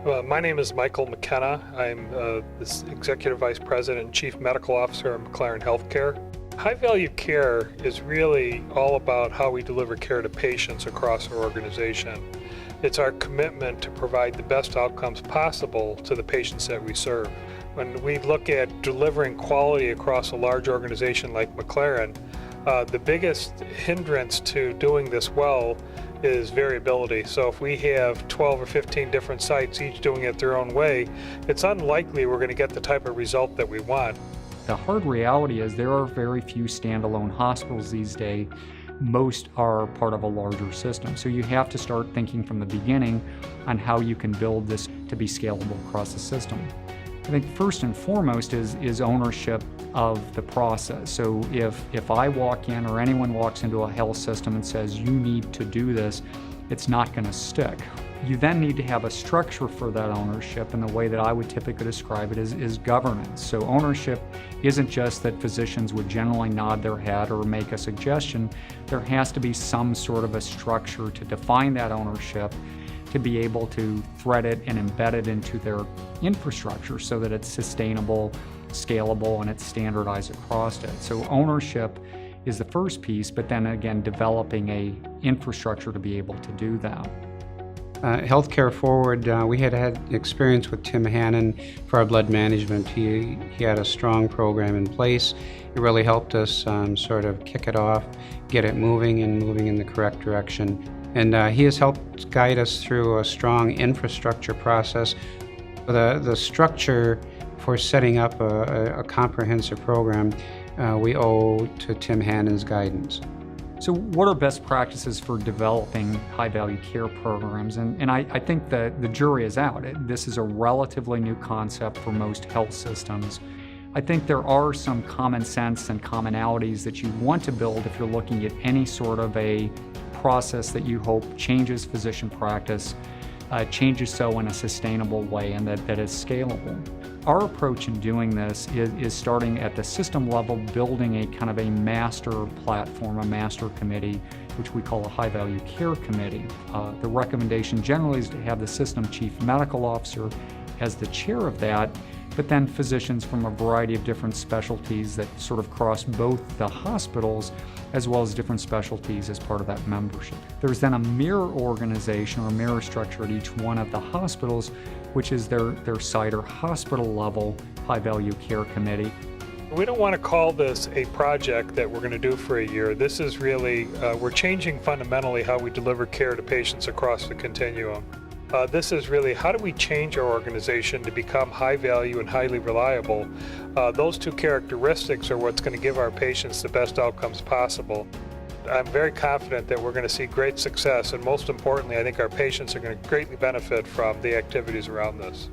My name is Michael McKenna. I'm the Executive Vice President and Chief Medical Officer at McLaren Healthcare. High Value Care is really all about how we deliver care to patients across our organization. It's our commitment to provide the best outcomes possible to the patients that we serve. When we look at delivering quality across a large organization like McLaren, the biggest hindrance to doing this well is variability. So if we have 12 or 15 different sites, each doing it their own way, it's unlikely we're going to get the type of result that we want. The hard reality is there are very few standalone hospitals these days. Most are part of a larger system. So you have to start thinking from the beginning on how you can build this to be scalable across the system. I think first and foremost is ownership of the process. So if I walk in or anyone walks into a health system and says you need to do this, it's not going to stick. You then need to have a structure for that ownership, and the way that I would typically describe it is governance. So ownership isn't just that physicians would generally nod their head or make a suggestion. There has to be some sort of a structure to define that ownership, to be able to thread it and embed it into their infrastructure so that it's sustainable, scalable, and it's standardized across it. So ownership is the first piece, but then again, developing a infrastructure to be able to do that. Healthcare Forward, we had experience with Tim Hannon for our blood management. He had a strong program in place. It really helped us sort of kick it off, get it moving and moving in the correct direction. And he has helped guide us through a strong infrastructure process. The structure for setting up a comprehensive program we owe to Tim Hannon's guidance. So what are best practices for developing high-value care programs? And I think that the jury is out. This is a relatively new concept for most health systems. I think there are some common sense and commonalities that you want to build if you're looking at any sort of a process that you hope changes physician practice, changes so in a sustainable way, and that is scalable. Our approach in doing this is starting at the system level, building a kind of a master platform, a master committee, which we call a high value care committee. The recommendation generally is to have the system chief medical officer as the chair of that, but then physicians from a variety of different specialties that sort of cross both the hospitals as well as different specialties as part of that membership. There's then a mirror organization or mirror structure at each one of the hospitals, which is their site or hospital level high value care committee. We don't want to call this a project that we're going to do for a year. This is really, we're changing fundamentally how we deliver care to patients across the continuum. This is really how do we change our organization to become high value and highly reliable. Those two characteristics are what's going to give our patients the best outcomes possible. I'm very confident that we're going to see great success, and most importantly, I think our patients are going to greatly benefit from the activities around this.